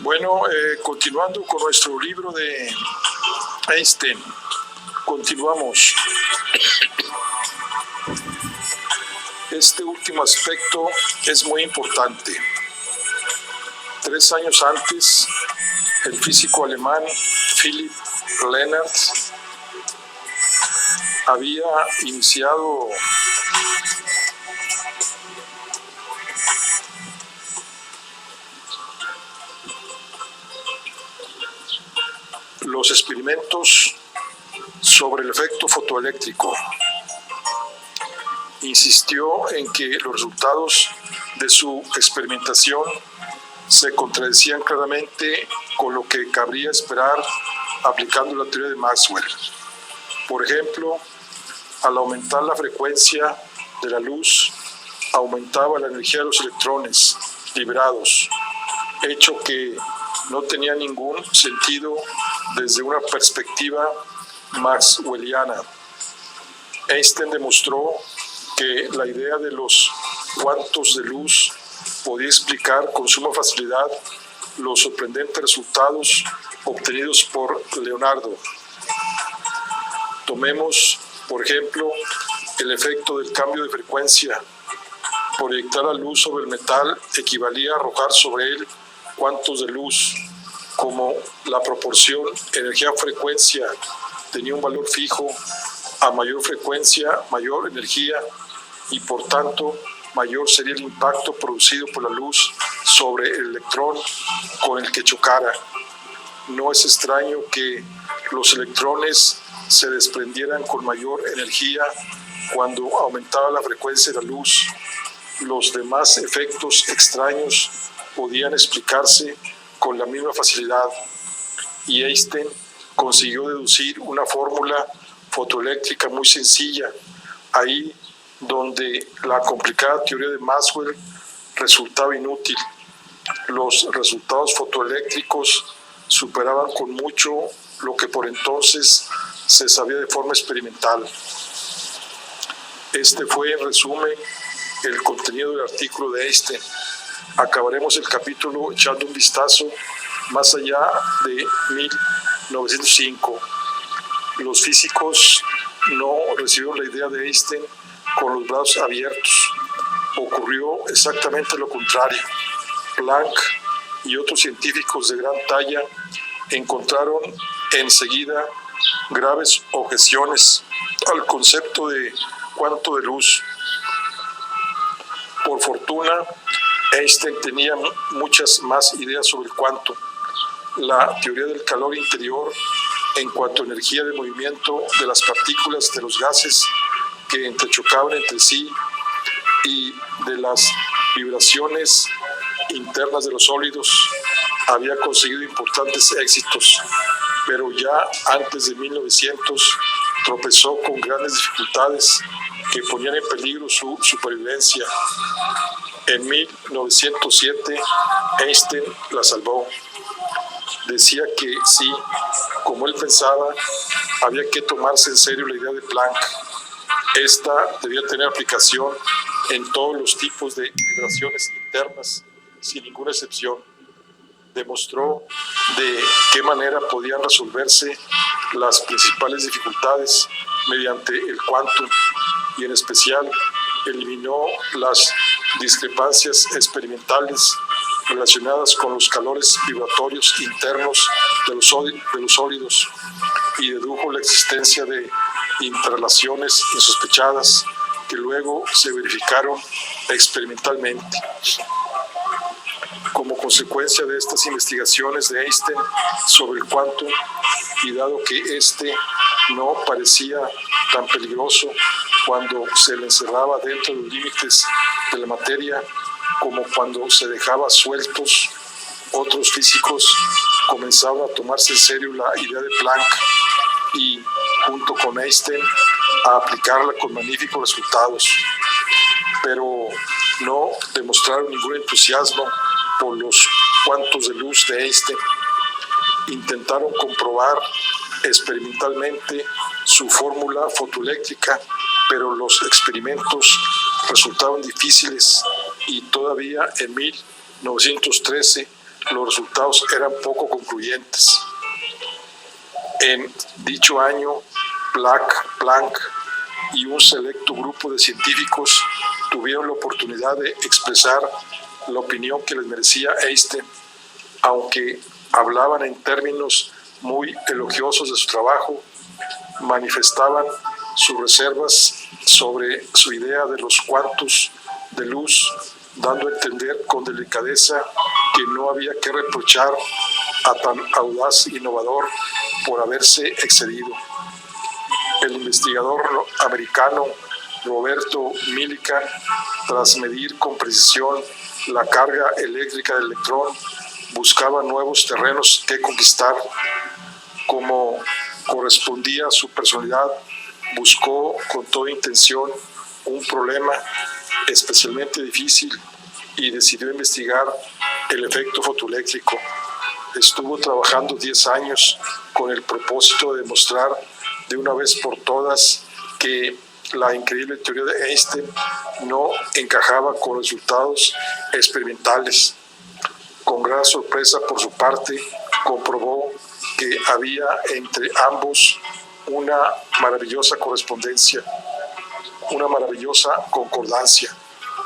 Bueno, continuando con nuestro libro de Einstein, continuamos. Este último aspecto es muy importante. 3 años antes, el físico alemán Philipp Lenard había iniciado los experimentos sobre el efecto fotoeléctrico. Insistió en que los resultados de su experimentación se contradecían claramente con lo que cabría esperar aplicando la teoría de Maxwell. Por ejemplo, al aumentar la frecuencia de la luz, aumentaba la energía de los electrones liberados, hecho que no tenía ningún sentido desde una perspectiva maxwelliana. Einstein demostró que la idea de los cuantos de luz podía explicar con suma facilidad los sorprendentes resultados obtenidos por Leonardo. Tomemos, por ejemplo, el efecto del cambio de frecuencia. Proyectar la luz sobre el metal equivalía a arrojar sobre él cuantos de luz. Como la proporción energía-frecuencia tenía un valor fijo, a mayor frecuencia, mayor energía, y por tanto, mayor sería el impacto producido por la luz sobre el electrón con el que chocara. No es extraño que los electrones se desprendieran con mayor energía cuando aumentaba la frecuencia de la luz. Los demás efectos extraños podían explicarse con la misma facilidad, y Einstein consiguió deducir una fórmula fotoeléctrica muy sencilla, ahí donde la complicada teoría de Maxwell resultaba inútil. Los resultados fotoeléctricos superaban con mucho lo que por entonces se sabía de forma experimental. Este fue, en resumen, el contenido del artículo de Einstein. Acabaremos el capítulo echando un vistazo más allá de 1905. Los físicos no recibieron la idea de Einstein con los brazos abiertos. Ocurrió exactamente lo contrario. Planck y otros científicos de gran talla encontraron enseguida graves objeciones al concepto de cuanto de luz. Por fortuna, Einstein tenía muchas más ideas sobre el cuanto. La teoría del calor interior en cuanto a energía de movimiento de las partículas de los gases que entrechocaban entre sí y de las vibraciones internas de los sólidos había conseguido importantes éxitos, pero ya antes de 1900 tropezó con grandes dificultades que ponían en peligro su supervivencia. En 1907, Einstein la salvó. Decía que sí, como él pensaba, había que tomarse en serio la idea de Planck. Esta debía tener aplicación en todos los tipos de vibraciones internas, sin ninguna excepción. Demostró de qué manera podían resolverse las principales dificultades mediante el quantum y en especial eliminó las discrepancias experimentales relacionadas con los calores vibratorios internos de los sólidos y dedujo la existencia de interrelaciones insospechadas que luego se verificaron experimentalmente. Como consecuencia de estas investigaciones de Einstein sobre el quantum, y dado que éste no parecía tan peligroso cuando se le encerraba dentro de los límites de la materia como cuando se dejaba sueltos, otros físicos comenzaron a tomarse en serio la idea de Planck y, junto con Einstein, a aplicarla con magníficos resultados. Pero no demostraron ningún entusiasmo por los cuantos de luz de Einstein. Intentaron comprobar experimentalmente su fórmula fotoeléctrica, pero los experimentos resultaron difíciles y todavía en 1913 los resultados eran poco concluyentes. En dicho año, Planck y un selecto grupo de científicos tuvieron la oportunidad de expresar la opinión que les merecía Einstein, aunque hablaban en términos muy elogiosos de su trabajo, manifestaban sus reservas sobre su idea de los cuantos de luz, dando a entender con delicadeza que no había que reprochar a tan audaz e innovador por haberse excedido. El investigador americano Roberto Millikan, tras medir con precisión la carga eléctrica del electrón, buscaba nuevos terrenos que conquistar. Como correspondía a su personalidad, buscó con toda intención un problema especialmente difícil y decidió investigar el efecto fotoeléctrico. Estuvo trabajando 10 años con el propósito de demostrar de una vez por todas que la increíble teoría de Einstein no encajaba con resultados experimentales. Con gran sorpresa por su parte, comprobó que había entre ambos una maravillosa correspondencia, una maravillosa concordancia.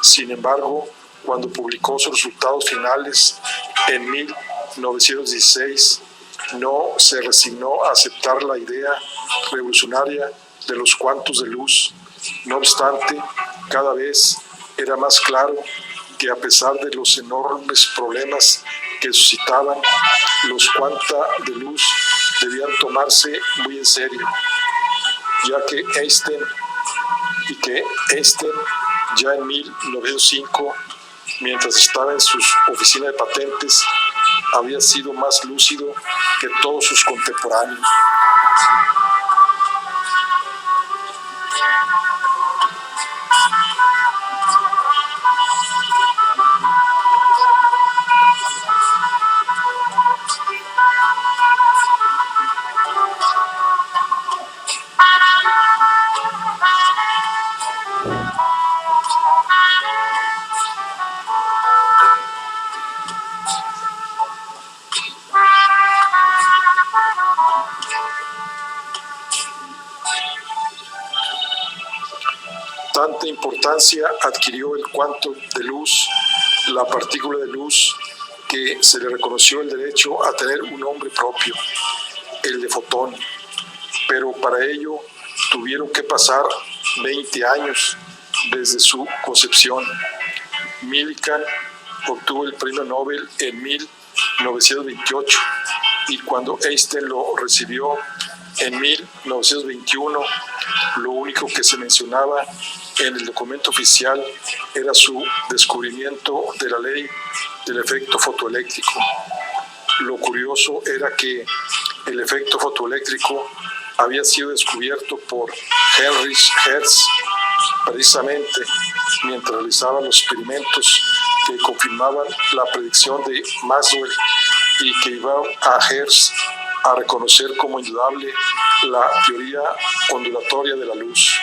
Sin embargo, cuando publicó sus resultados finales en 1916, no se resignó a aceptar la idea revolucionaria de los cuantos de luz. No obstante, cada vez era más claro que a pesar de los enormes problemas que suscitaban, los cuanta de luz debían tomarse muy en serio, ya que Einstein ya en 1905, mientras estaba en su oficina de patentes, había sido más lúcido que todos sus contemporáneos. Tanta importancia adquirió el cuanto de luz, la partícula de luz, que se le reconoció el derecho a tener un nombre propio, el de fotón. Pero para ello tuvieron que pasar 20 años desde su concepción. Millikan obtuvo el premio Nobel en 1928 y cuando Einstein lo recibió en 1921, lo único que se mencionaba en el documento oficial era su descubrimiento de la ley del efecto fotoeléctrico. Lo curioso era que el efecto fotoeléctrico había sido descubierto por Heinrich Hertz precisamente mientras realizaba los experimentos que confirmaban la predicción de Maxwell y que llevaron a Hertz a reconocer como indudable la teoría ondulatoria de la luz.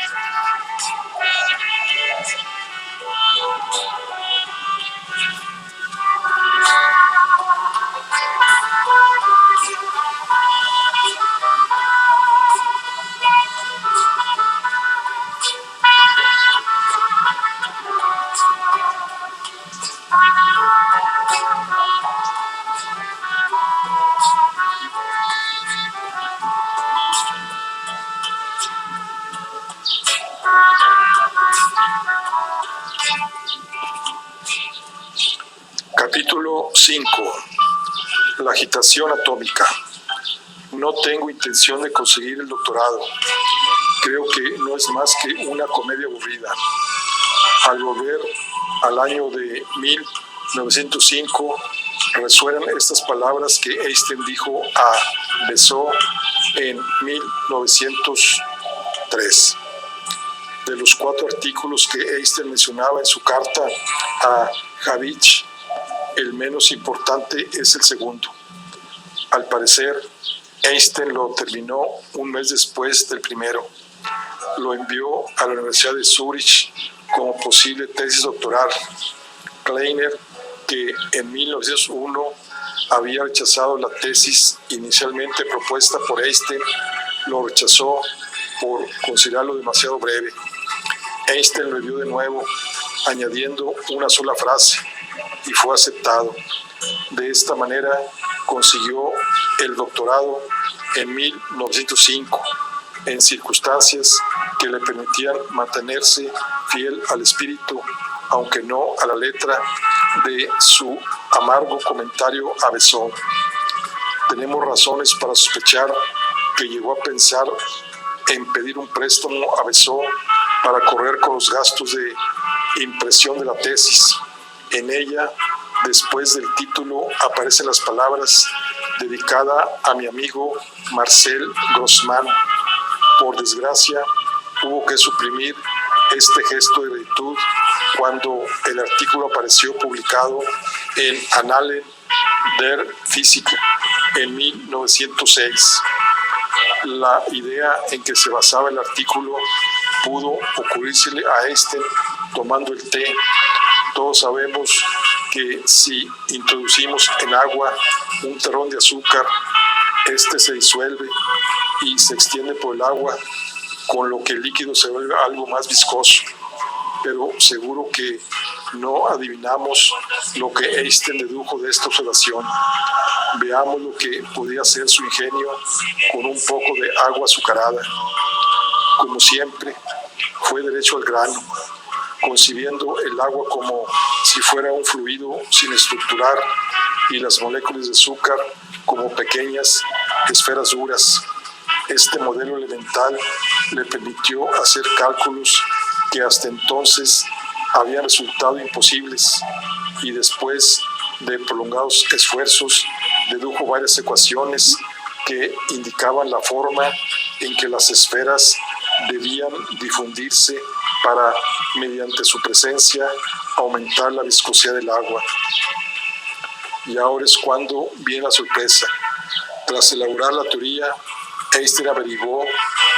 Capítulo 5. La agitación atómica. No tengo intención de conseguir el doctorado. Creo que no es más que una comedia aburrida. Al volver al año de 1905, resuenan estas palabras que Einstein dijo a Bezout en 1903. De los 4 artículos que Einstein mencionaba en su carta a Habich, el menos importante es el segundo. Al parecer, Einstein lo terminó un mes después del primero. Lo envió a la Universidad de Zúrich como posible tesis doctoral. Kleiner, que en 1901 había rechazado la tesis inicialmente propuesta por Einstein, lo rechazó por considerarlo demasiado breve. Einstein lo envió de nuevo, añadiendo una sola frase, y fue aceptado. De esta manera consiguió el doctorado en 1905, en circunstancias que le permitían mantenerse fiel al espíritu, aunque no a la letra, de su amargo comentario a Bezout. Tenemos razones para sospechar que llegó a pensar en pedir un préstamo a Bezout para correr con los gastos de impresión de la tesis. En ella, después del título, aparecen las palabras dedicada a mi amigo Marcel Grossman. Por desgracia, hubo que suprimir este gesto de gratitud cuando el artículo apareció publicado en Annalen der Physik en 1906. La idea en que se basaba el artículo pudo ocurrírsele a Einstein tomando el té. Todos sabemos que si introducimos en agua un terrón de azúcar, este se disuelve y se extiende por el agua, con lo que el líquido se vuelve algo más viscoso. Pero seguro que no adivinamos lo que Einstein dedujo de esta observación. Veamos lo que podía ser su ingenio con un poco de agua azucarada. Como siempre, fue derecho al grano, concibiendo el agua como si fuera un fluido sin estructurar y las moléculas de azúcar como pequeñas esferas duras. Este modelo elemental le permitió hacer cálculos que hasta entonces habían resultado imposibles, y después de prolongados esfuerzos dedujo varias ecuaciones que indicaban la forma en que las esferas debían difundirse para, mediante su presencia, aumentar la viscosidad del agua. Y ahora es cuando viene la sorpresa. Tras elaborar la teoría, Einstein averiguó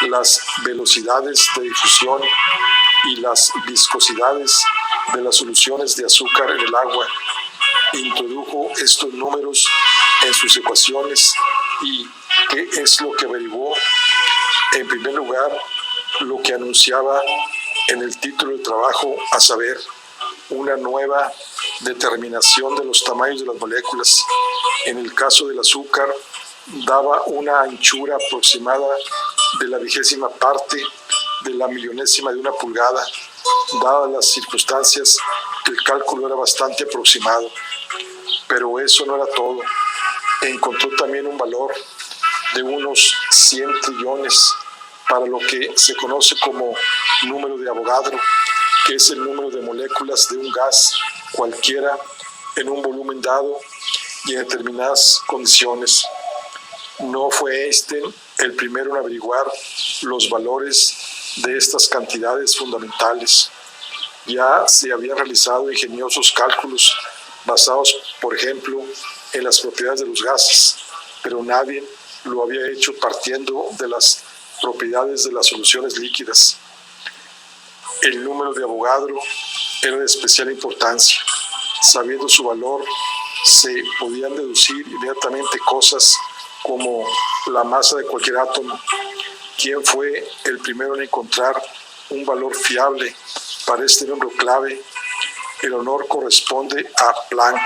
las velocidades de difusión y las viscosidades de las soluciones de azúcar en el agua. Introdujo estos números en sus ecuaciones. ¿Y qué es lo que averiguó? En primer lugar, lo que anunciaba en el título del trabajo, a saber, una nueva determinación de los tamaños de las moléculas. En el caso del azúcar, daba una anchura aproximada de la 20ª parte de la millonésima de una pulgada. Dadas las circunstancias, el cálculo era bastante aproximado. Pero eso no era todo. Encontró también un valor de unos 100 trillones para lo que se conoce como número de Avogadro, que es el número de moléculas de un gas cualquiera en un volumen dado y en determinadas condiciones. No fue Einstein el primero en averiguar los valores de estas cantidades fundamentales. Ya se habían realizado ingeniosos cálculos basados, por ejemplo, en las propiedades de los gases, pero nadie lo había hecho partiendo de las propiedades de las soluciones líquidas. El número de Avogadro era de especial importancia. Sabiendo su valor, se podían deducir inmediatamente cosas como la masa de cualquier átomo, quién fue el primero en encontrar un valor fiable para este número clave. El honor corresponde a Planck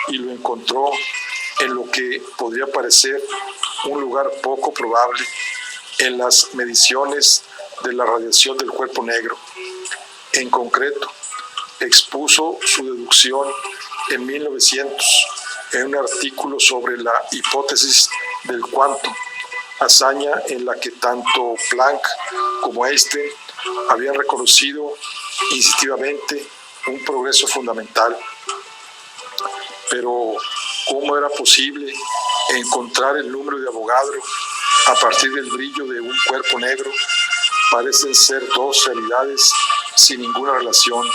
y lo encontró en lo que podría parecer un lugar poco probable, en las mediciones de la radiación del cuerpo negro. En concreto, expuso su deducción en 1900 en un artículo sobre la hipótesis del cuanto, hazaña en la que tanto Planck como Einstein habían reconocido instintivamente un progreso fundamental. Pero, ¿cómo era posible encontrar el número de Avogadro a partir del brillo de un cuerpo negro? Parecen ser dos realidades sin ninguna relación.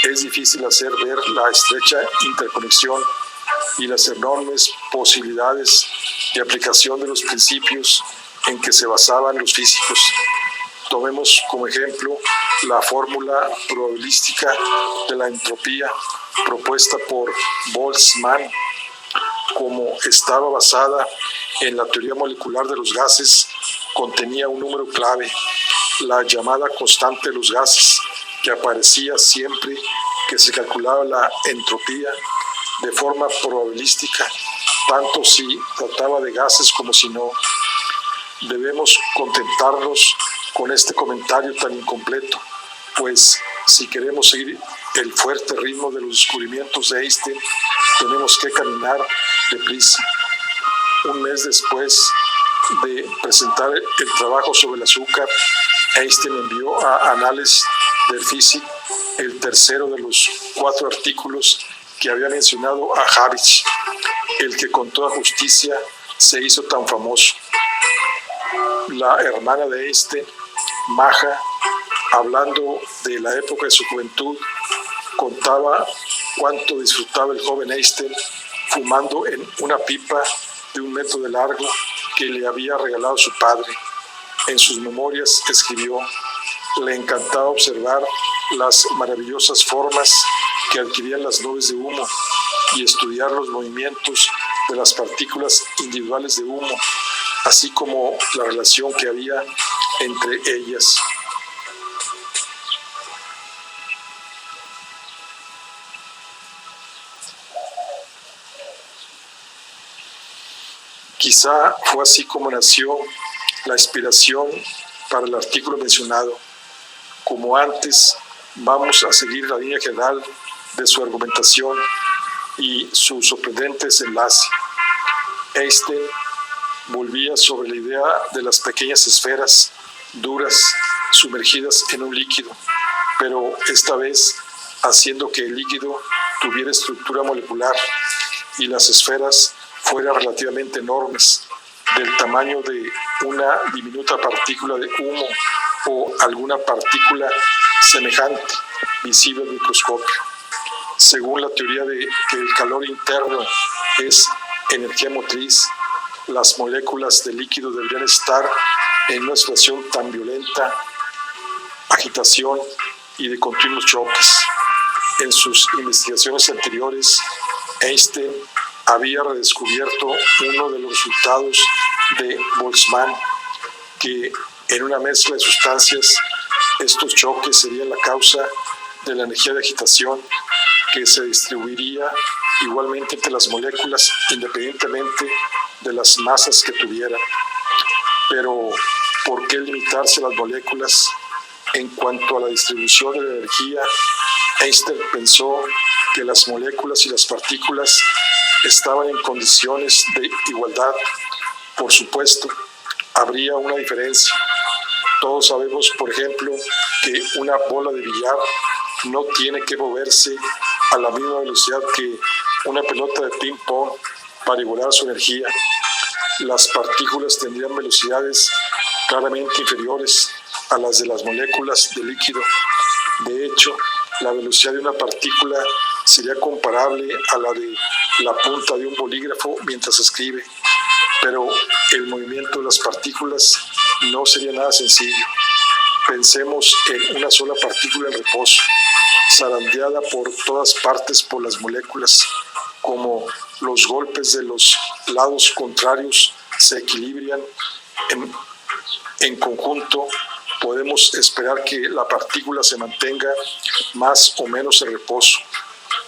Es difícil hacer ver la estrecha interconexión y las enormes posibilidades de aplicación de los principios en que se basaban los físicos. Tomemos como ejemplo la fórmula probabilística de la entropía propuesta por Boltzmann. Como estaba basada en la teoría molecular de los gases, contenía un número clave, la llamada constante de los gases, que aparecía siempre que se calculaba la entropía de forma probabilística, tanto si trataba de gases como si no. Debemos contentarnos con este comentario tan incompleto, pues si queremos seguir el fuerte ritmo de los descubrimientos de Einstein, tenemos que caminar deprisa. Un mes después de presentar el trabajo sobre el azúcar, Einstein envió a Annales der Physik el tercero de los 4 artículos que había mencionado a Harris, el que con toda justicia se hizo tan famoso. La hermana de Einstein, Maja, hablando de la época de su juventud, contaba cuánto disfrutaba el joven Einstein fumando en una pipa de 1 metro de largo que le había regalado su padre. En sus memorias escribió: le encantaba observar las maravillosas formas que adquirían las nubes de humo y estudiar los movimientos de las partículas individuales de humo, así como la relación que había entre ellas. Quizá fue así como nació la inspiración para el artículo mencionado. Como antes, vamos a seguir la línea general de su argumentación y su sorprendente desenlace. Einstein volvía sobre la idea de las pequeñas esferas duras sumergidas en un líquido, pero esta vez haciendo que el líquido tuviera estructura molecular y las esferas fueran relativamente enormes, del tamaño de una diminuta partícula de humo o alguna partícula semejante, visible al microscopio. Según la teoría de que el calor interno es energía motriz, las moléculas de líquido deberían estar en una situación tan violenta, agitación y de continuos choques. En sus investigaciones anteriores, Einstein había redescubierto uno de los resultados de Boltzmann, que en una mezcla de sustancias estos choques serían la causa de la energía de agitación que se distribuiría igualmente entre las moléculas independientemente de las masas que tuvieran. Pero, ¿por qué limitarse a las moléculas? En cuanto a la distribución de la energía, Einstein pensó que las moléculas y las partículas estaban en condiciones de igualdad. Por supuesto, habría una diferencia. Todos sabemos, por ejemplo, que una bola de billar no tiene que moverse a la misma velocidad que una pelota de ping-pong para igualar su energía. las partículas tendrían velocidades claramente inferiores a las de las moléculas de líquido. De hecho, la velocidad de una partícula sería comparable a la de la punta de un bolígrafo mientras escribe, pero el movimiento de las partículas no sería nada sencillo. Pensemos en una sola partícula en reposo, zarandeada por todas partes por las moléculas. Como los golpes de los lados contrarios se equilibran en conjunto, podemos esperar que la partícula se mantenga más o menos en reposo,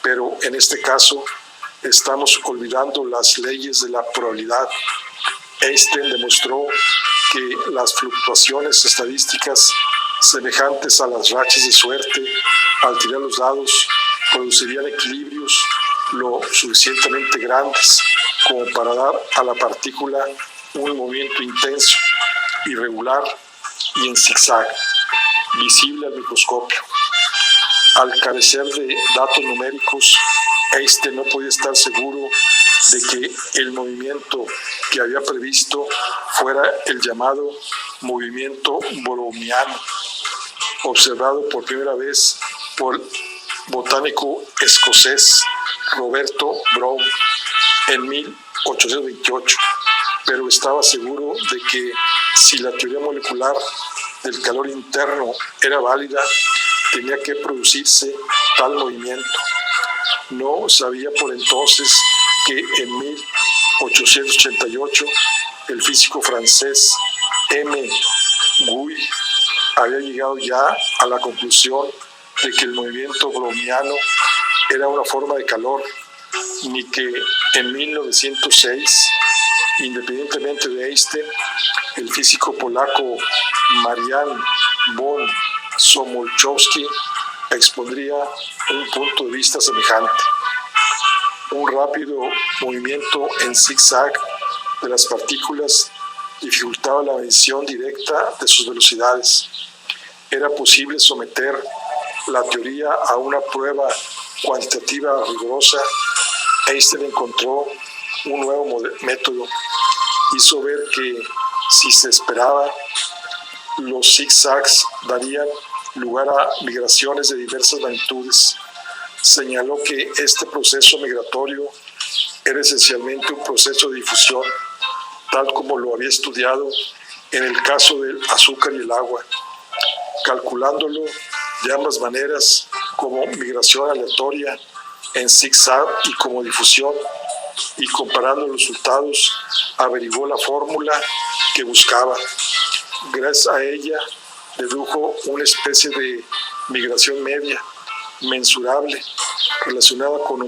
pero en este caso estamos olvidando las leyes de la probabilidad. Einstein demostró que las fluctuaciones estadísticas semejantes a las rachas de suerte al tirar los dados producirían equilibrios lo suficientemente grandes como para dar a la partícula un movimiento intenso, irregular y en zigzag, visible al microscopio. Al carecer de datos numéricos, Einstein no podía estar seguro de que el movimiento que había previsto fuera el llamado movimiento browniano, observado por primera vez por el botánico escocés Roberto Brown en 1828, pero estaba seguro de que si la teoría molecular del calor interno era válida, tenía que producirse tal movimiento. No sabía por entonces que en 1888 el físico francés M. Gouy había llegado ya a la conclusión de que el movimiento browniano era una forma de calor, ni que en 1906, independientemente de Einstein, el físico polaco Marian von Somolchowski expondría un punto de vista semejante. Un rápido movimiento en zigzag de las partículas dificultaba la medición directa de sus velocidades. Era posible someter la teoría a una prueba cuantitativa rigurosa. Einstein encontró un nuevo método. Hizo ver que si se esperaba, los zigzags darían lugar a migraciones de diversas magnitudes. Señaló que este proceso migratorio era esencialmente un proceso de difusión, tal como lo había estudiado en el caso del azúcar y el agua, calculándolo de ambas maneras, como migración aleatoria en zigzag y como difusión, y comparando los resultados, averiguó la fórmula que buscaba. Gracias a ella, dedujo una especie de migración media, mensurable, relacionada con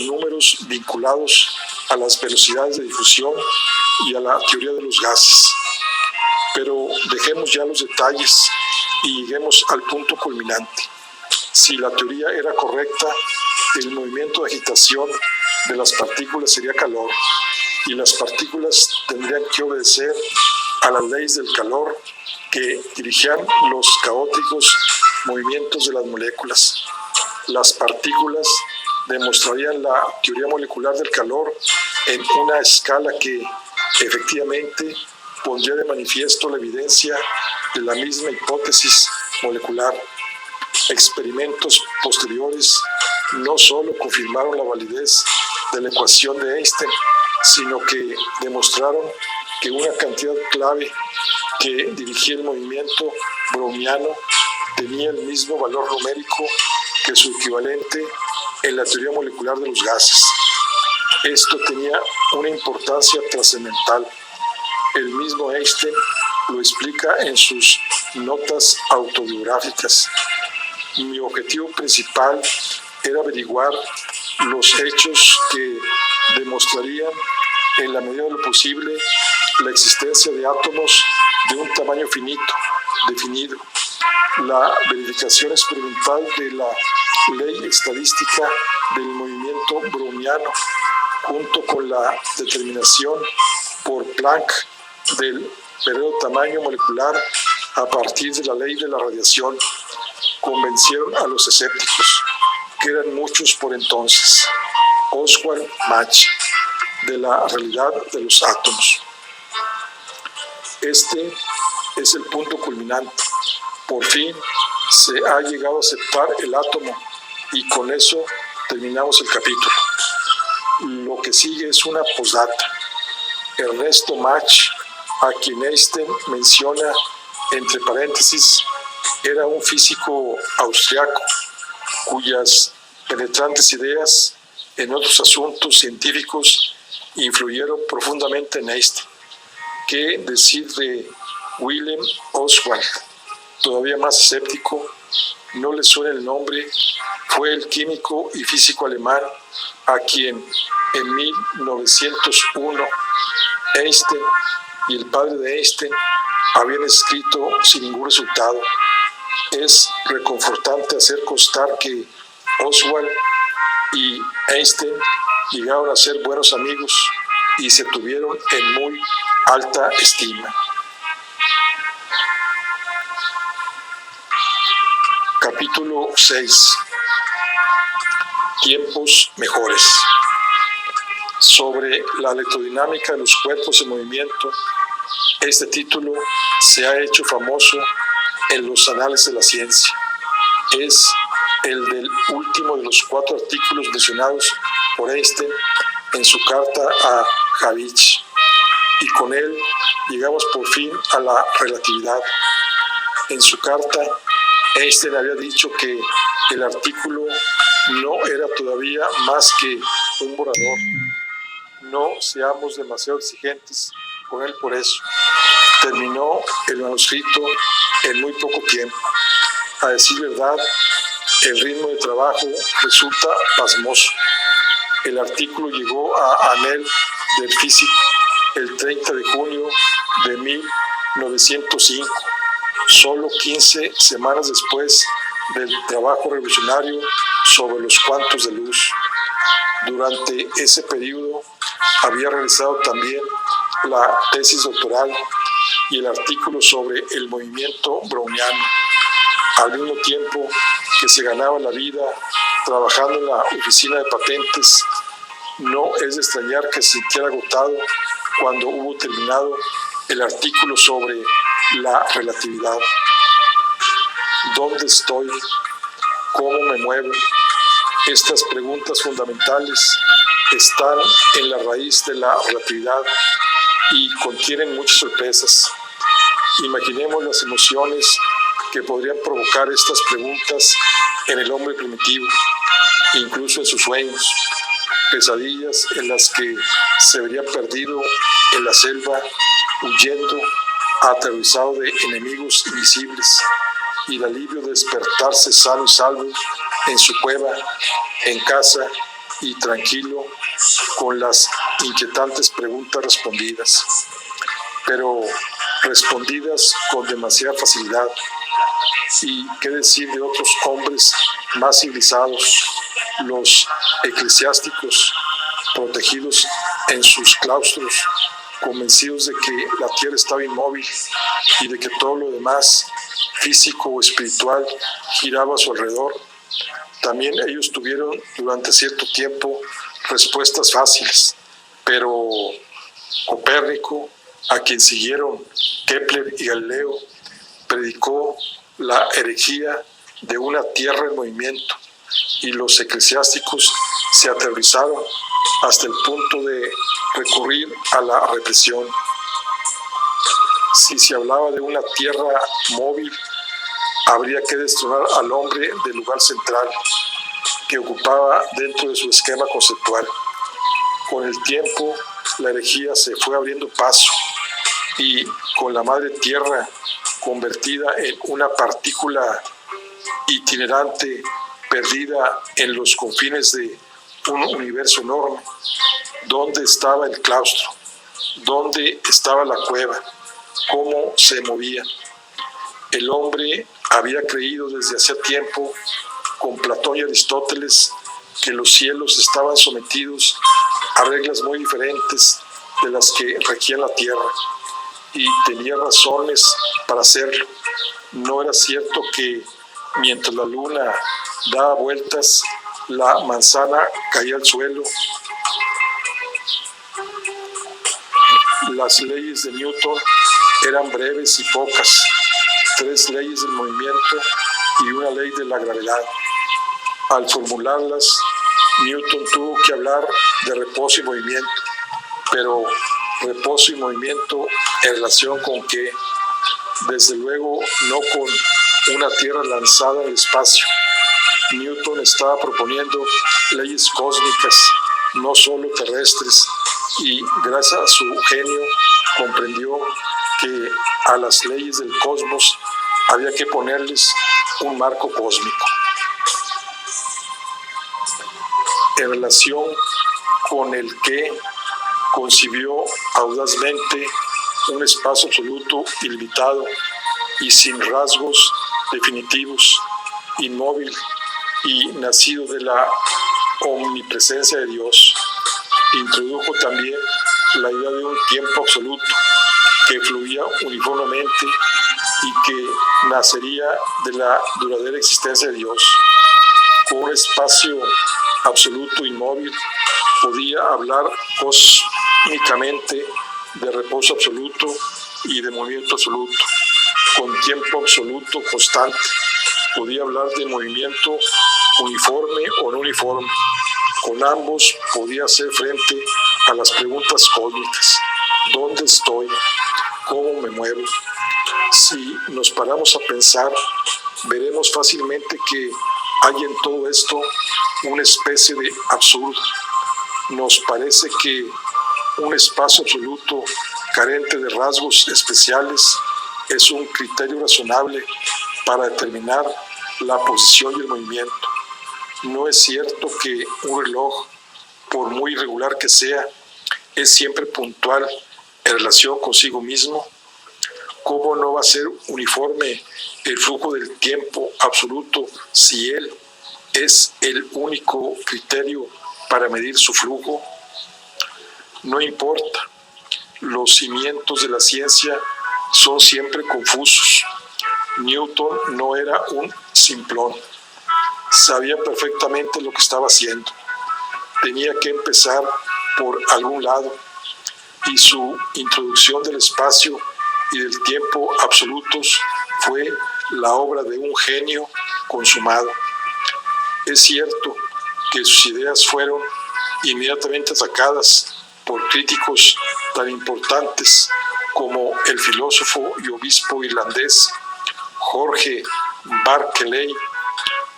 números vinculados a las velocidades de difusión y a la teoría de los gases. Pero dejemos ya los detalles y lleguemos al punto culminante. Si la teoría era correcta, el movimiento de agitación de las partículas sería calor, y las partículas tendrían que obedecer a las leyes del calor que dirigían los caóticos movimientos de las moléculas. Las partículas demostrarían la teoría molecular del calor en una escala que efectivamente pondría de manifiesto la evidencia de la misma hipótesis molecular. Experimentos posteriores no solo confirmaron la validez de la ecuación de Einstein, sino que demostraron que una cantidad clave que dirigía el movimiento browniano tenía el mismo valor numérico que su equivalente en la teoría molecular de los gases. Esto tenía una importancia trascendental. El mismo Einstein lo explica en sus notas autobiográficas. Mi objetivo principal era averiguar los hechos que demostrarían, en la medida de lo posible, la existencia de átomos de un tamaño finito, definido. La verificación experimental de la ley estadística del movimiento browniano, junto con la determinación por Planck del verdadero tamaño molecular a partir de la ley de la radiación, convencieron a los escépticos, que eran muchos por entonces. Oswald Mach. de la realidad de los átomos. Este es el punto culminante. Por fin se ha llegado a aceptar el átomo y con eso terminamos el capítulo. Lo que sigue es una posdata. Ernesto Mach, a quien Einstein menciona entre paréntesis, era un físico austriaco cuyas penetrantes ideas en otros asuntos científicos influyeron profundamente en Einstein. ¿Qué decir de Wilhelm Oswald? Todavía más escéptico, no le suena el nombre, fue el químico y físico alemán a quien en 1901 Einstein y el padre de Einstein habían escrito sin ningún resultado. Es reconfortante hacer constar que Oswald y Einstein llegaron a ser buenos amigos y se tuvieron en muy alta estima. Capítulo 6. Tiempos mejores. Sobre la electrodinámica de los cuerpos en movimiento, este título se ha hecho famoso en los anales de la ciencia. Es el del último de los 4 artículos mencionados por Einstein en su carta a Habich, y con él llegamos por fin a la relatividad. En su carta, Einstein había dicho que el artículo no era todavía más que un borrador. No seamos demasiado exigentes con él por eso. Terminó el manuscrito en muy poco tiempo. A decir verdad, el ritmo de trabajo resulta pasmoso. El artículo llegó a Annales del Physique el 30 de junio de 1905, solo 15 semanas después del trabajo revolucionario sobre los cuantos de luz. Durante ese periodo había realizado también la tesis doctoral y el artículo sobre el movimiento browniano, al mismo tiempo que se ganaba la vida trabajando en la oficina de patentes. No es de extrañar que se sintiera agotado cuando hubo terminado el artículo sobre la relatividad. ¿Dónde estoy? ¿Cómo me muevo? Estas preguntas fundamentales están en la raíz de la relatividad y contienen muchas sorpresas. Imaginemos las emociones que podrían provocar estas preguntas en el hombre primitivo, incluso en sus sueños, pesadillas en las que se vería perdido en la selva, huyendo, aterrorizado de enemigos invisibles, y el alivio de despertarse sano y salvo en su cueva, en casa y tranquilo, con las inquietantes preguntas respondidas, pero respondidas con demasiada facilidad. Y qué decir de otros hombres más civilizados, los eclesiásticos, protegidos en sus claustros, convencidos de que la tierra estaba inmóvil y de que todo lo demás, físico o espiritual, giraba a su alrededor. También ellos tuvieron durante cierto tiempo respuestas fáciles, pero Copérnico, a quien siguieron Kepler y Galileo, predicó la herejía de una tierra en movimiento, y los eclesiásticos se aterrorizaron hasta el punto de recurrir a la represión. Si se hablaba de una tierra móvil, habría que destronar al hombre del lugar central que ocupaba dentro de su esquema conceptual. Con el tiempo, la herejía se fue abriendo paso, y con la madre tierra convertida en una partícula itinerante perdida en los confines de un universo enorme. ¿Dónde estaba el claustro? ¿Dónde estaba la cueva? ¿Cómo se movía? El hombre había creído desde hacía tiempo, con Platón y Aristóteles, que los cielos estaban sometidos a reglas muy diferentes de las que regían la tierra, y tenía razones para hacerlo. No era cierto que mientras la luna daba vueltas, la manzana caía al suelo, Las leyes de Newton eran breves y pocas, 3 leyes del movimiento y una ley de la gravedad. Al formularlas, Newton tuvo que hablar de reposo y movimiento, pero reposo y movimiento en relación con qué. Desde luego no con una Tierra lanzada en el espacio. Newton estaba proponiendo leyes cósmicas, no solo terrestres, y gracias a su genio comprendió que a las leyes del cosmos había que ponerles un marco cósmico. En relación con el que concibió audazmente un espacio absoluto ilimitado y sin rasgos definitivos, inmóvil y nacido de la omnipresencia de Dios. Introdujo también la idea de un tiempo absoluto que fluía uniformemente y que nacería de la duradera existencia de Dios. Con un espacio absoluto inmóvil podía hablar cósmicamente de reposo absoluto y de movimiento absoluto. Con tiempo absoluto constante podía hablar de movimiento uniforme o no uniforme. Con ambos podía hacer frente a las preguntas cósmicas: ¿dónde estoy? ¿Cómo me muevo? Si nos paramos a pensar, veremos fácilmente que hay en todo esto una especie de absurdo. Nos parece que un espacio absoluto carente de rasgos especiales es un criterio razonable para determinar la posición y el movimiento. No es cierto que un reloj, por muy irregular que sea, es siempre puntual en relación consigo mismo. ¿Cómo no va a ser uniforme el flujo del tiempo absoluto si él es el único criterio para medir su flujo? No importa, los cimientos de la ciencia son siempre confusos. Newton no era un simplón, sabía perfectamente lo que estaba haciendo. Tenía que empezar por algún lado, y su introducción del espacio y del tiempo absolutos fue la obra de un genio consumado. Es cierto que sus ideas fueron inmediatamente atacadas por críticos tan importantes como el filósofo y obispo irlandés Jorge Berkeley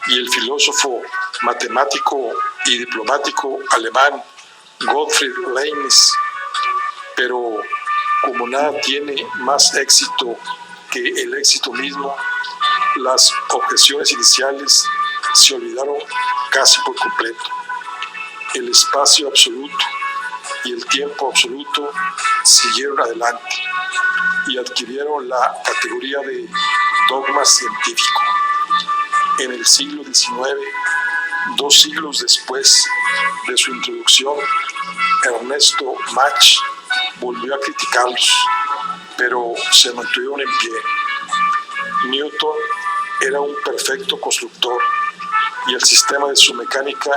y el filósofo, matemático y diplomático alemán Gottfried Leibniz. Pero como nada tiene más éxito que el éxito mismo, las objeciones iniciales se olvidaron casi por completo. El espacio absoluto y el tiempo absoluto siguieron adelante y adquirieron la categoría de dogma científico. En el siglo XIX, 2 siglos después de su introducción, Ernesto Mach volvió a criticarlos, pero se mantuvieron en pie. Newton era un perfecto constructor y el sistema de su mecánica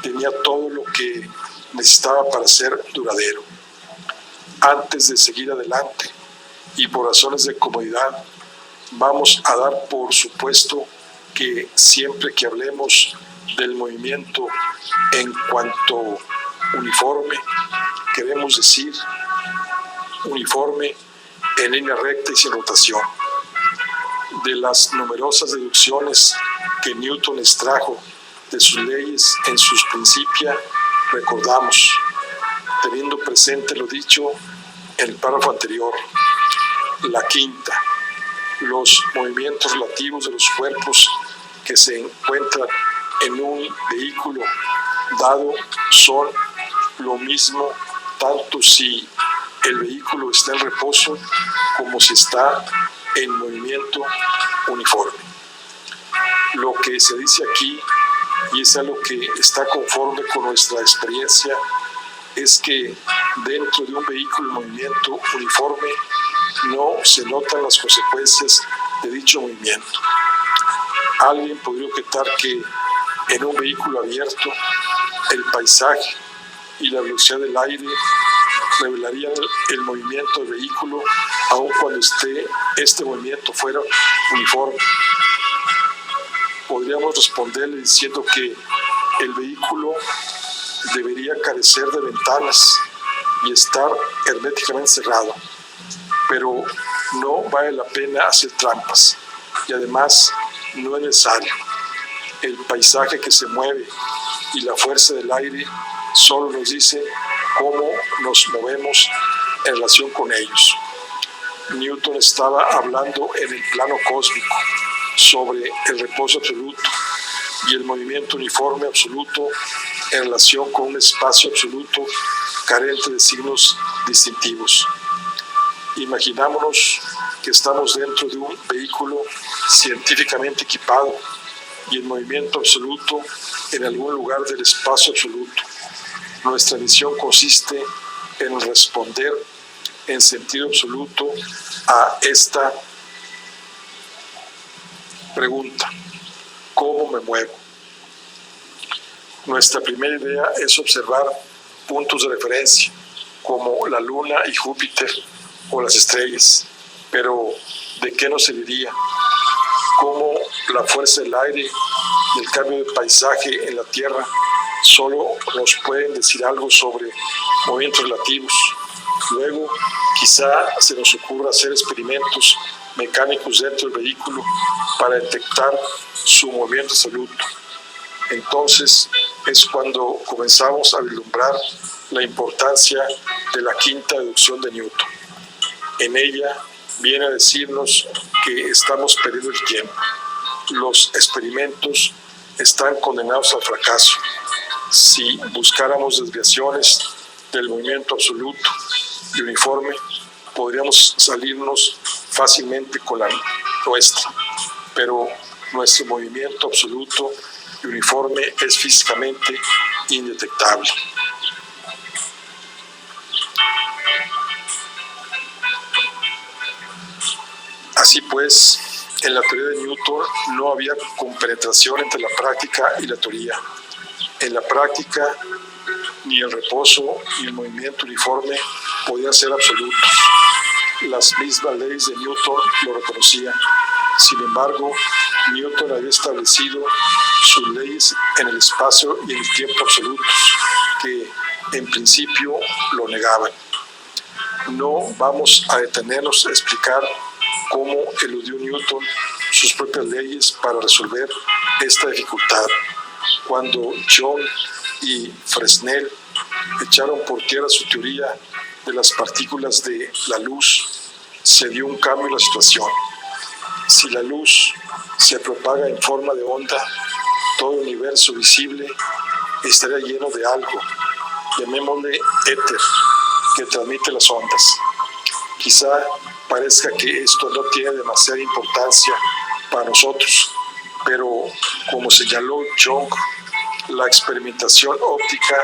tenía todo lo que necesitaba para ser duradero. Antes de seguir adelante, y por razones de comodidad, vamos a dar por supuesto que siempre que hablemos del movimiento en cuanto uniforme, queremos decir uniforme en línea recta y sin rotación. De las numerosas deducciones que Newton extrajo de sus leyes en sus Principia, recordamos, teniendo presente lo dicho en el párrafo anterior, la quinta: los movimientos relativos de los cuerpos que se encuentran en un vehículo dado son lo mismo tanto si el vehículo está en reposo como si está en movimiento uniforme. Lo que se dice aquí, y es algo que está conforme con nuestra experiencia, es que dentro de un vehículo en movimiento uniforme no se notan las consecuencias de dicho movimiento. Alguien podría objetar que en un vehículo abierto el paisaje y la velocidad del aire revelarían el movimiento del vehículo aun cuando este movimiento fuera uniforme. Podríamos responderle diciendo que el vehículo debería carecer de ventanas y estar herméticamente cerrado, pero no vale la pena hacer trampas y además no es necesario. El paisaje que se mueve y la fuerza del aire solo nos dice cómo nos movemos en relación con ellos. Newton estaba hablando en el plano cósmico sobre el reposo absoluto y el movimiento uniforme absoluto en relación con un espacio absoluto carente de signos distintivos. Imaginámonos que estamos dentro de un vehículo científicamente equipado y en movimiento absoluto en algún lugar del espacio absoluto. Nuestra misión consiste en responder en sentido absoluto a esta pregunta: ¿cómo me muevo? Nuestra primera idea es observar puntos de referencia como la Luna y Júpiter o las estrellas, pero ¿de qué nos serviría? ¿Cómo la fuerza del aire y el cambio de paisaje en la Tierra solo nos pueden decir algo sobre movimientos relativos? Luego, quizá se nos ocurra hacer experimentos mecánicos dentro del vehículo para detectar su movimiento absoluto. Entonces es cuando comenzamos a vislumbrar la importancia de la quinta deducción de Newton. En ella viene a decirnos que estamos perdiendo el tiempo. Los experimentos están condenados al fracaso. Si buscáramos desviaciones del movimiento absoluto y uniforme, podríamos salirnos fácilmente con la nuestra, pero nuestro movimiento absoluto y uniforme es físicamente indetectable. Así pues, en la teoría de Newton no había compenetración entre la práctica y la teoría. En la práctica, ni el reposo ni el movimiento uniforme podían ser absolutos. Las mismas leyes de Newton lo reconocían. Sin embargo, Newton había establecido sus leyes en el espacio y en el tiempo absolutos, que en principio lo negaban. No vamos a detenernos a explicar cómo eludió Newton sus propias leyes para resolver esta dificultad. Cuando John y Fresnel echaron por tierra su teoría de las partículas de la luz, se dio un cambio en la situación. Si la luz se propaga en forma de onda, todo el universo visible estaría lleno de algo, llamémosle éter, que transmite las ondas. Quizá parezca que esto no tiene demasiada importancia para nosotros, pero como señaló Young, la experimentación óptica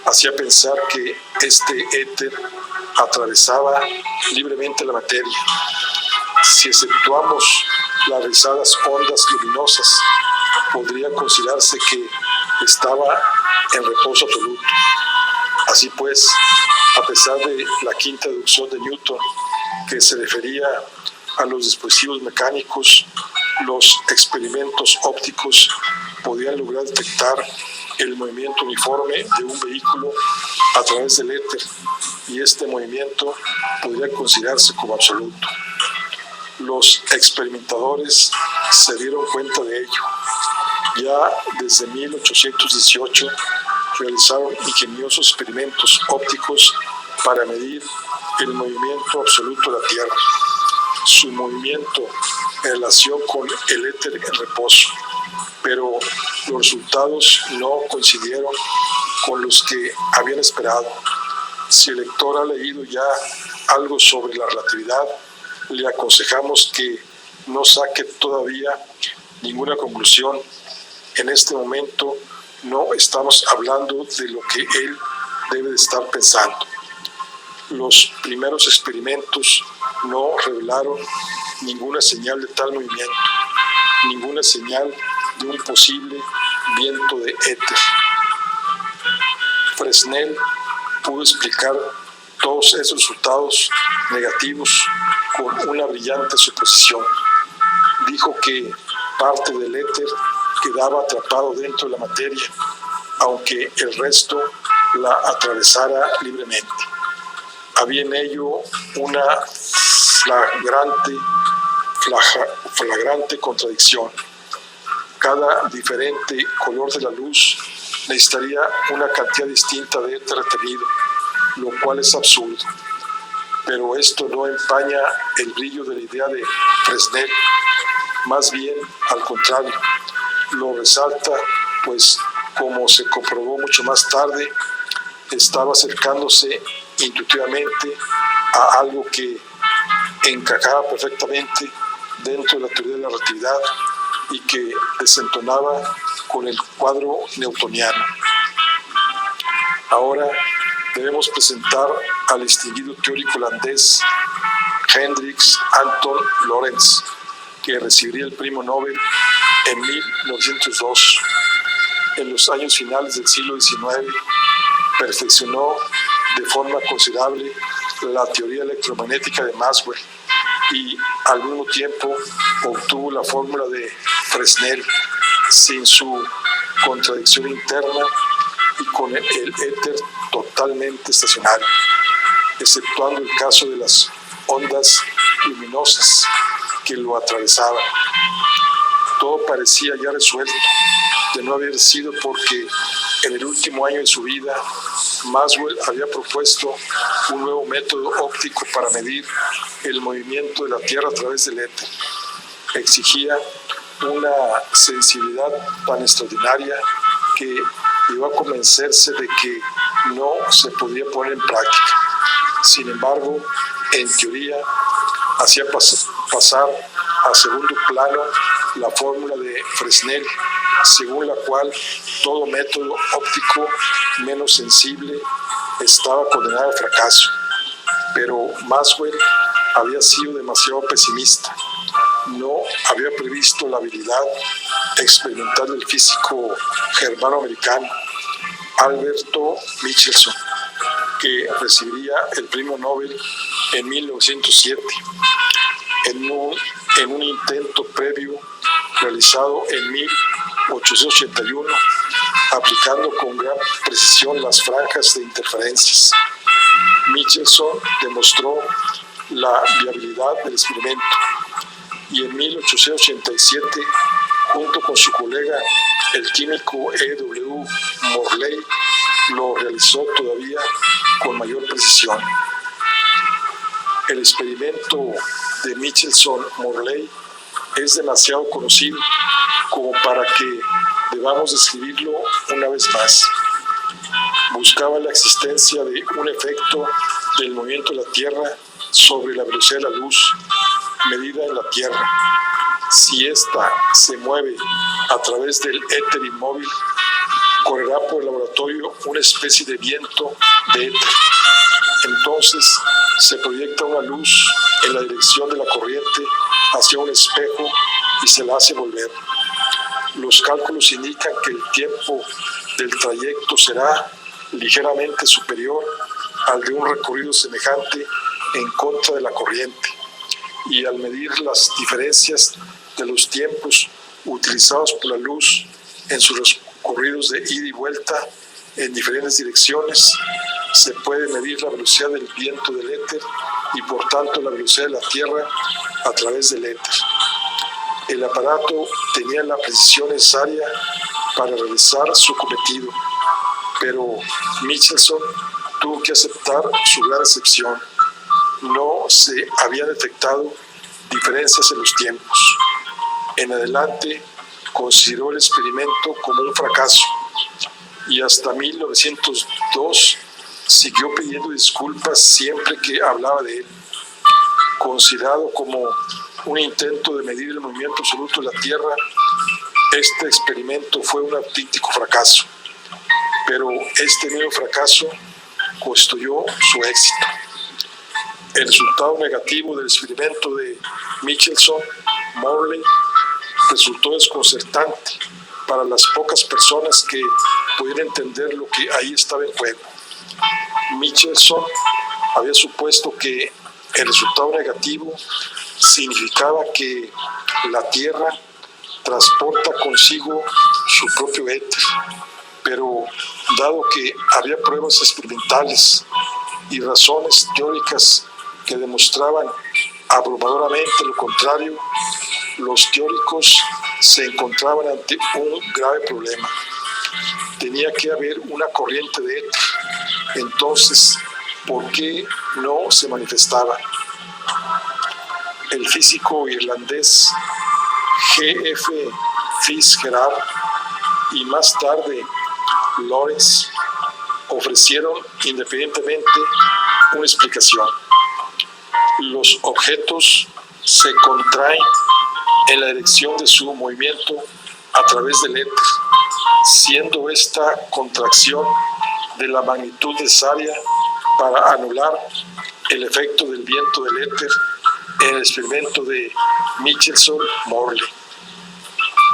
hacía pensar que este éter atravesaba libremente la materia. Si exceptuamos las rizadas ondas luminosas, podría considerarse que estaba en reposo absoluto. Así pues, a pesar de la quinta deducción de Newton, que se refería a los dispositivos mecánicos, los experimentos ópticos podían lograr detectar el movimiento uniforme de un vehículo a través del éter, y este movimiento podría considerarse como absoluto. Los experimentadores se dieron cuenta de ello. Ya desde 1818 realizaron ingeniosos experimentos ópticos para medir el movimiento absoluto de la Tierra, su movimiento en relación con el éter en reposo, pero los resultados no coincidieron con los que habían esperado. Si el lector ha leído ya algo sobre la relatividad, le aconsejamos que no saque todavía ninguna conclusión. En este momento no estamos hablando de lo que él debe de estar pensando. Los primeros experimentos no revelaron ninguna señal de tal movimiento, ninguna señal de un posible viento de éter. Fresnel pudo explicar todos esos resultados negativos con una brillante suposición. Dijo que parte del éter quedaba atrapado dentro de la materia, aunque el resto la atravesara libremente. Había en ello una flagrante contradicción. Cada diferente color de la luz necesitaría una cantidad distinta de éter retenido, lo cual es absurdo. Pero esto no empaña el brillo de la idea de Fresnel, más bien al contrario, lo resalta, pues como se comprobó mucho más tarde, estaba acercándose intuitivamente a algo que encajaba perfectamente dentro de la teoría de la relatividad y que desentonaba con el cuadro newtoniano. Ahora debemos presentar al distinguido teórico holandés Hendrik Anton Lorentz, que recibiría el premio Nobel en 1902. En los años finales del siglo XIX perfeccionó de forma considerable la teoría electromagnética de Maxwell y al mismo tiempo obtuvo la fórmula de Fresnel sin su contradicción interna y con el éter totalmente estacionario, exceptuando el caso de las ondas luminosas que lo atravesaban. Todo parecía ya resuelto, de no haber sido porque en el último año de su vida Maxwell había propuesto un nuevo método óptico para medir el movimiento de la Tierra a través del éter. Exigía una sensibilidad tan extraordinaria que llegó a convencerse de que no se podía poner en práctica. Sin embargo, en teoría, hacía pasar a segundo plano la fórmula de Fresnel, según la cual todo método óptico menos sensible estaba condenado al fracaso. Pero Maxwell había sido demasiado pesimista. No había previsto la habilidad experimental del físico germano-americano Alberto Michelson, que recibiría el premio Nobel en 1907 en un intento previo realizado en 1881, aplicando con gran precisión las franjas de interferencias. Michelson demostró la viabilidad del experimento y en 1887, junto con su colega el químico E.W. Morley, lo realizó todavía con mayor precisión. El experimento de Michelson-Morley es demasiado conocido como para que debamos describirlo una vez más. Buscaba la existencia de un efecto del movimiento de la Tierra sobre la velocidad de la luz medida en la Tierra. Si ésta se mueve a través del éter inmóvil, correrá por el laboratorio una especie de viento de éter. Entonces se proyecta una luz en la dirección de la corriente hacia un espejo y se la hace volver. Los cálculos indican que el tiempo del trayecto será ligeramente superior al de un recorrido semejante en contra de la corriente, y al medir las diferencias de los tiempos utilizados por la luz en sus recorridos de ida y vuelta en diferentes direcciones, se puede medir la velocidad del viento del éter y por tanto la velocidad de la Tierra a través del éter. El aparato tenía la precisión necesaria para realizar su cometido, pero Michelson tuvo que aceptar su gran decepción. No se habían detectado diferencias en los tiempos. En adelante consideró el experimento como un fracaso y hasta 1902 siguió pidiendo disculpas siempre que hablaba de él. Considerado como un intento de medir el movimiento absoluto de la Tierra, este experimento fue un auténtico fracaso, pero este mismo fracaso construyó su éxito. El resultado negativo del experimento de Michelson-Morley resultó desconcertante para las pocas personas que pudieran entender lo que ahí estaba en juego. Michelson había supuesto que el resultado negativo significaba que la Tierra transporta consigo su propio éter, pero dado que había pruebas experimentales y razones teóricas que demostraban abrumadoramente lo contrario, los teóricos se encontraban ante un grave problema. Tenía que haber una corriente de éter. Entonces, ¿por qué no se manifestaba? El físico irlandés G.F. Fitzgerald y más tarde Lorentz ofrecieron independientemente una explicación. Los objetos se contraen en la dirección de su movimiento a través del éter, siendo esta contracción de la magnitud necesaria para anular el efecto del viento del éter en el experimento de Michelson-Morley.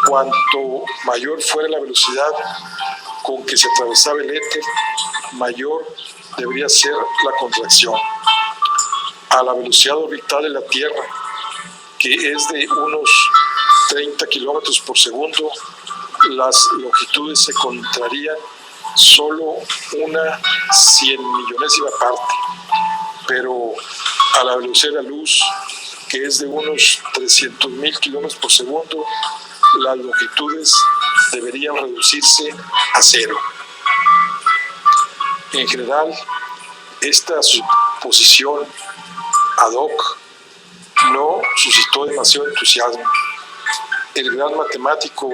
Cuanto mayor fuera la velocidad con que se atravesaba el éter, mayor debería ser la contracción. A la velocidad orbital de la Tierra, que es de unos 30 kilómetros por segundo, las longitudes se contraerían solo una 100.000.000ª parte, pero a la velocidad de la luz, que es de unos 300.000 kilómetros por segundo, las longitudes deberían reducirse a cero. En general, esta suposición ad hoc no suscitó demasiado entusiasmo. El gran matemático,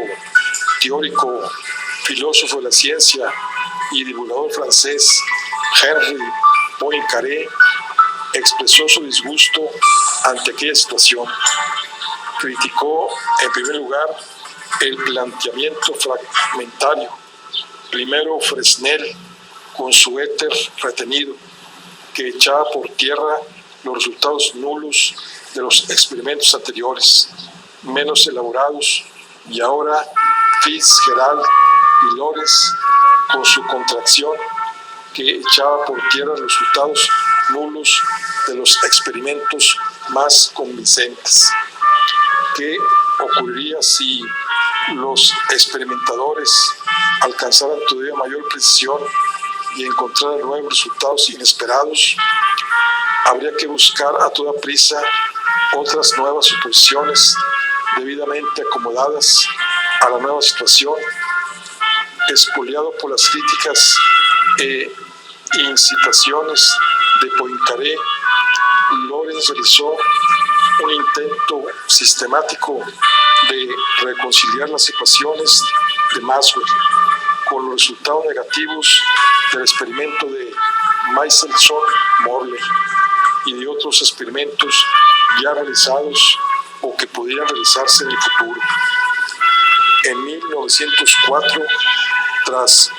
teórico, filósofo de la ciencia y divulgador francés Henri Poincaré expresó su disgusto ante aquella situación. Criticó, en primer lugar, el planteamiento fragmentario. Primero, Fresnel, con su éter retenido, que echaba por tierra los resultados nulos de los experimentos anteriores, menos elaborados, y ahora Fitzgerald y Lorentz, con su contracción, que echaba por tierra los resultados nulos de los experimentos más convincentes. ¿Qué ocurriría si los experimentadores alcanzaran todavía mayor precisión y encontraran nuevos resultados inesperados? Habría que buscar a toda prisa otras nuevas suposiciones debidamente acomodadas a la nueva situación. Expoliado por las críticas e incitaciones de Poincaré, Lorentz realizó un intento sistemático de reconciliar las ecuaciones de Maxwell con los resultados negativos del experimento de Michelson-Morley y de otros experimentos ya realizados o que pudieran realizarse en el futuro. En 1904, tras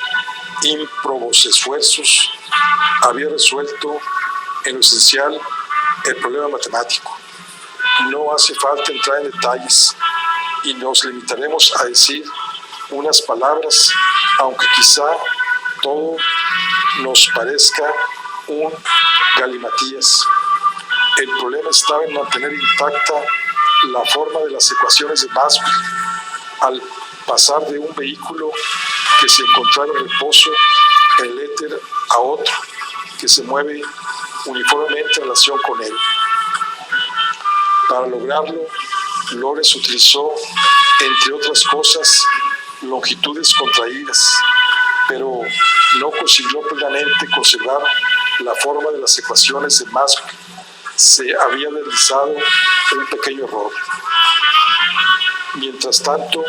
ímprobos esfuerzos, había resuelto en lo esencial el problema matemático. No hace falta entrar en detalles y nos limitaremos a decir unas palabras, aunque quizá todo nos parezca un galimatías. El problema estaba en mantener intacta la forma de las ecuaciones de Maxwell al pasar de un vehículo que se encontraba en reposo en el éter a otro que se mueve uniformemente en relación con él. Para lograrlo, Lorentz utilizó, entre otras cosas, longitudes contraídas, pero no consiguió plenamente conservar la forma de las ecuaciones de Maxwell. Se había deslizado un pequeño error. Mientras tanto,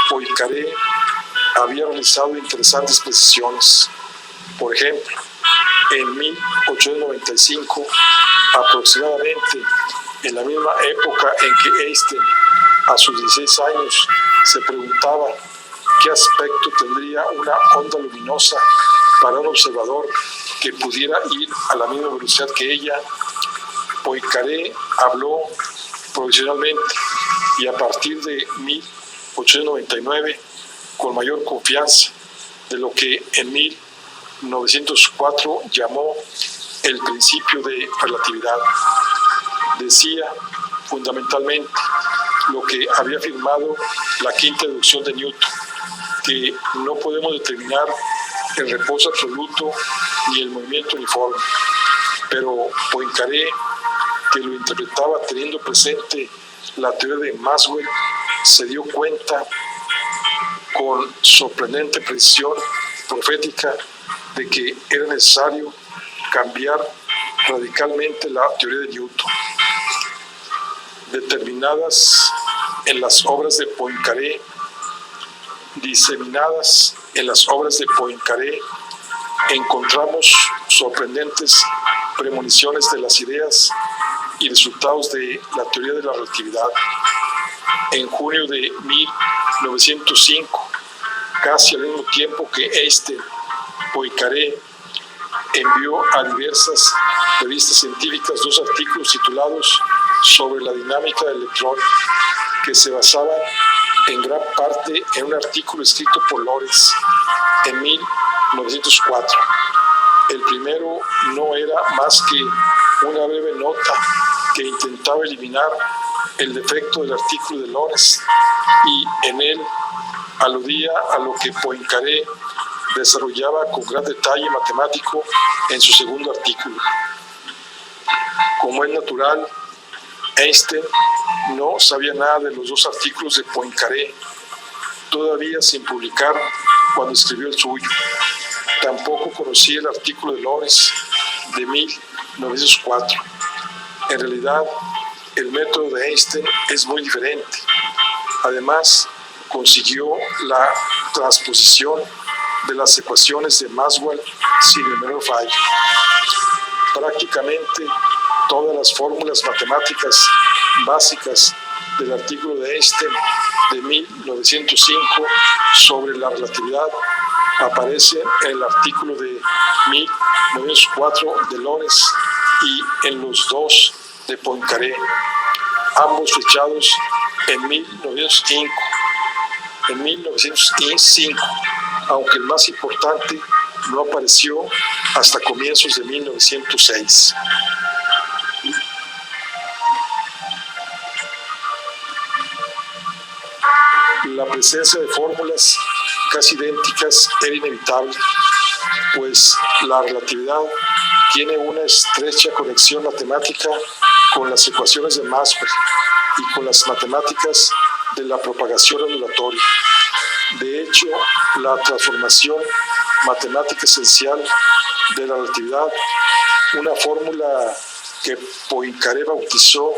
Poincaré había realizado interesantes precisiones. Por ejemplo, en 1895, aproximadamente en la misma época en que Einstein, a sus 16 años, se preguntaba qué aspecto tendría una onda luminosa para un observador que pudiera ir a la misma velocidad que ella, Poincaré habló provisionalmente y a partir de 1899, con mayor confianza, de lo que en 1904 llamó el principio de relatividad. Decía fundamentalmente lo que había afirmado la quinta deducción de Newton, que no podemos determinar el reposo absoluto ni el movimiento uniforme, pero Poincaré, que lo interpretaba teniendo presente la teoría de Maxwell, se dio cuenta con sorprendente precisión profética de que era necesario cambiar radicalmente la teoría de Newton. Determinadas en las obras de Poincaré, diseminadas en las obras de Poincaré, encontramos sorprendentes premoniciones de las ideas y resultados de la teoría de la relatividad. En junio de 1905, casi al mismo tiempo que Einstein, Poincaré envió a diversas revistas científicas 2 artículos titulados sobre la dinámica del electrón, que se basaban en gran parte en un artículo escrito por Lorentz en 1904. El primero no era más que una breve nota que intentaba eliminar el defecto del artículo de Lorentz y en él aludía a lo que Poincaré desarrollaba con gran detalle matemático en su segundo artículo. Como es natural, Einstein no sabía nada de los 2 artículos de Poincaré, todavía sin publicar cuando escribió el suyo. Tampoco conocía el artículo de Lorentz de 1904. En realidad, el método de Einstein es muy diferente. Además, consiguió la transposición de las ecuaciones de Maxwell sin el menor fallo. Prácticamente todas las fórmulas matemáticas básicas del artículo de Einstein de 1905 sobre la relatividad aparecen en el artículo de 1904 de Lorentz y en los 2 de Poincaré, ambos fechados en 1905. En 1905, aunque el más importante no apareció hasta comienzos de 1906. La presencia de fórmulas casi idénticas era inevitable, pues la relatividad tiene una estrecha conexión matemática con las ecuaciones de Maxwell y con las matemáticas de la propagación ondulatoria. De hecho, la transformación matemática esencial de la relatividad, una fórmula que Poincaré bautizó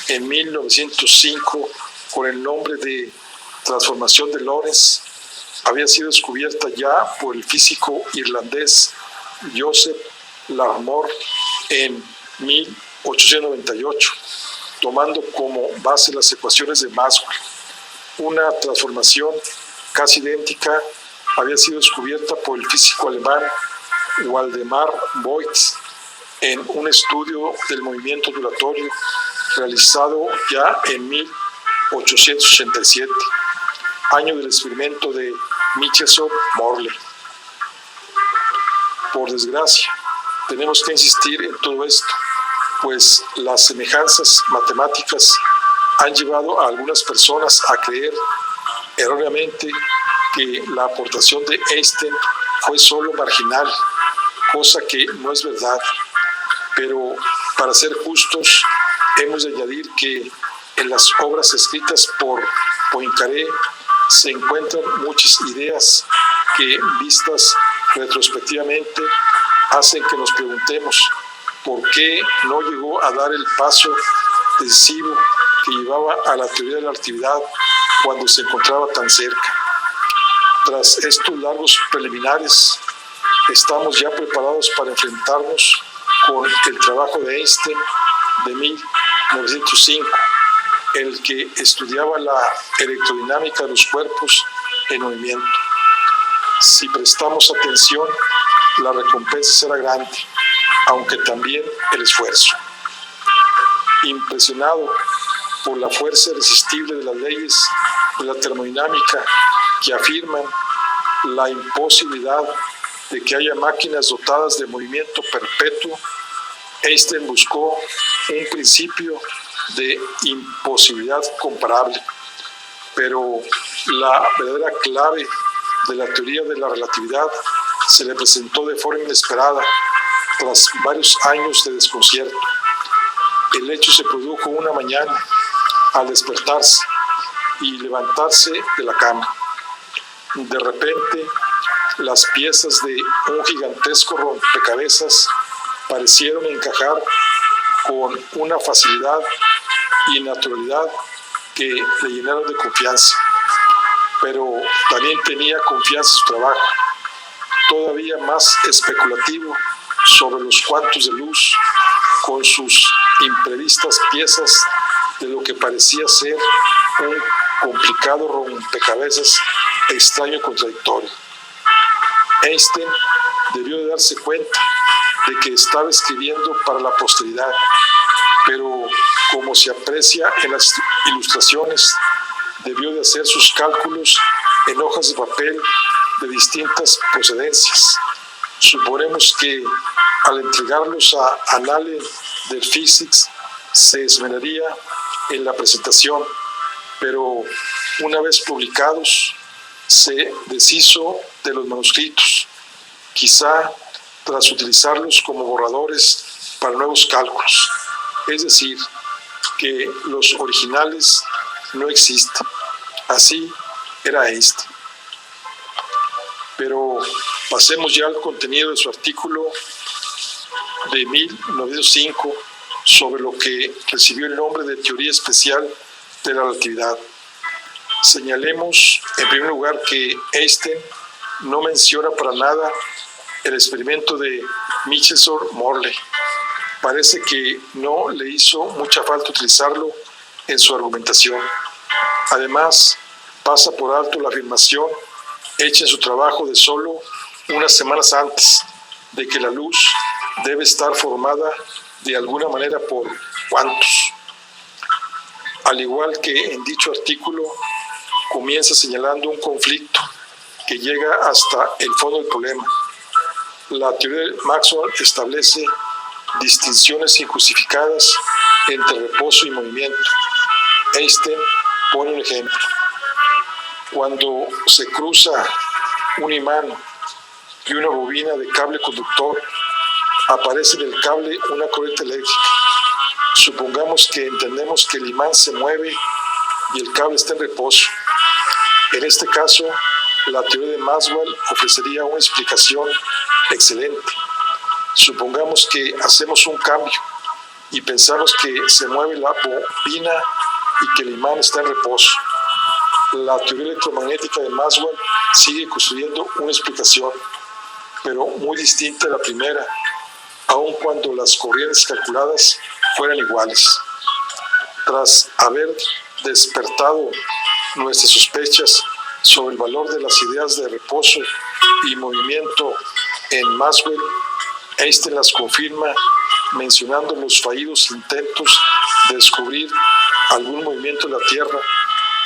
en 1905 con el nombre de transformación de Lorentz, había sido descubierta ya por el físico irlandés Joseph Larmor en 1898, tomando como base las ecuaciones de Maxwell. Una transformación casi idéntica había sido descubierta por el físico alemán Waldemar Voigt en un estudio del movimiento ondulatorio realizado ya en 1887, año del experimento de Michelson-Morley. Por desgracia, tenemos que insistir en todo esto, pues las semejanzas matemáticas han llevado a algunas personas a creer erróneamente que la aportación de Einstein fue solo marginal, cosa que no es verdad. Pero para ser justos, hemos de añadir que en las obras escritas por Poincaré se encuentran muchas ideas que, vistas retrospectivamente, hacen que nos preguntemos por qué no llegó a dar el paso decisivo que llevaba a la teoría de la relatividad cuando se encontraba tan cerca. Tras estos largos preliminares, estamos ya preparados para enfrentarnos con el trabajo de Einstein de 1905, en el que estudiaba la electrodinámica de los cuerpos en movimiento. Si prestamos atención, la recompensa será grande, aunque también el esfuerzo. Impresionado por la fuerza irresistible de las leyes de la termodinámica que afirman la imposibilidad de que haya máquinas dotadas de movimiento perpetuo, Einstein buscó un principio de imposibilidad comparable, pero la verdadera clave de la teoría de la relatividad se le presentó de forma inesperada tras varios años de desconcierto. El hecho se produjo una mañana al despertarse y levantarse de la cama. De repente, las piezas de un gigantesco rompecabezas parecieron encajar con una facilidad y naturalidad que le llenaron de confianza. Pero también tenía confianza en su trabajo, todavía más especulativo sobre los cuantos de luz, con sus imprevistas piezas de lo que parecía ser un complicado rompecabezas extraño y contradictorio. Einstein debió de darse cuenta de que estaba escribiendo para la posteridad, pero como se aprecia en las ilustraciones, debió de hacer sus cálculos en hojas de papel de distintas procedencias. Suponemos que al entregarlos a Annales de Physics se esmeraría en la presentación, pero una vez publicados se deshizo de los manuscritos, quizá tras utilizarlos como borradores para nuevos cálculos. Es decir, que los originales no existen. Así era Einstein. Pero pasemos ya al contenido de su artículo de 1905 sobre lo que recibió el nombre de teoría especial de la relatividad. Señalemos en primer lugar que Einstein no menciona para nada el experimento de Michelson-Morley. Parece que no le hizo mucha falta utilizarlo en su argumentación. Además, pasa por alto la afirmación hecha en su trabajo de solo unas semanas antes de que la luz debe estar formada de alguna manera por cuantos. Al igual que en dicho artículo, comienza señalando un conflicto que llega hasta el fondo del problema. La teoría de Maxwell establece distinciones injustificadas entre reposo y movimiento. Einstein pone un ejemplo. Cuando se cruza un imán y una bobina de cable conductor, aparece en el cable una corriente eléctrica. Supongamos que entendemos que el imán se mueve y el cable está en reposo. En este caso, la teoría de Maxwell ofrecería una explicación excelente. Supongamos que hacemos un cambio y pensamos que se mueve la bobina y que el imán está en reposo. La teoría electromagnética de Maxwell sigue construyendo una explicación, pero muy distinta de la primera, aun cuando las corrientes calculadas fueran iguales. Tras haber despertado nuestras sospechas sobre el valor de las ideas de reposo y movimiento en Maxwell, Einstein las confirma mencionando los fallidos intentos de descubrir algún movimiento en la Tierra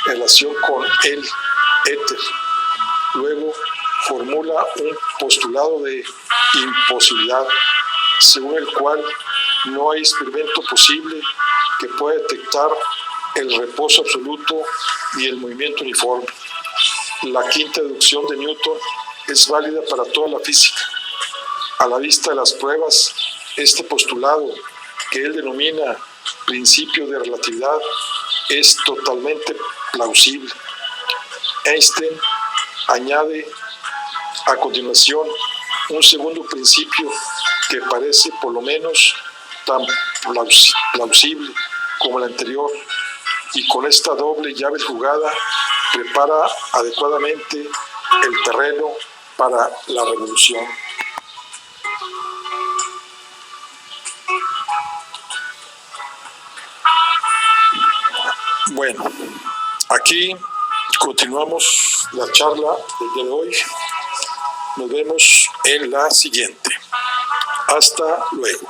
en relación con el éter. Luego formula un postulado de imposibilidad, según el cual no hay experimento posible que pueda detectar el reposo absoluto y el movimiento uniforme. La quinta deducción de Newton es válida para toda la física. A la vista de las pruebas, este postulado, que él denomina principio de relatividad, es totalmente plausible. Einstein añade a continuación un segundo principio que parece por lo menos tan plausible como el anterior, y con esta doble llave jugada prepara adecuadamente el terreno para la revolución. Bueno, aquí continuamos la charla del día de hoy. Nos vemos en la siguiente. Hasta luego.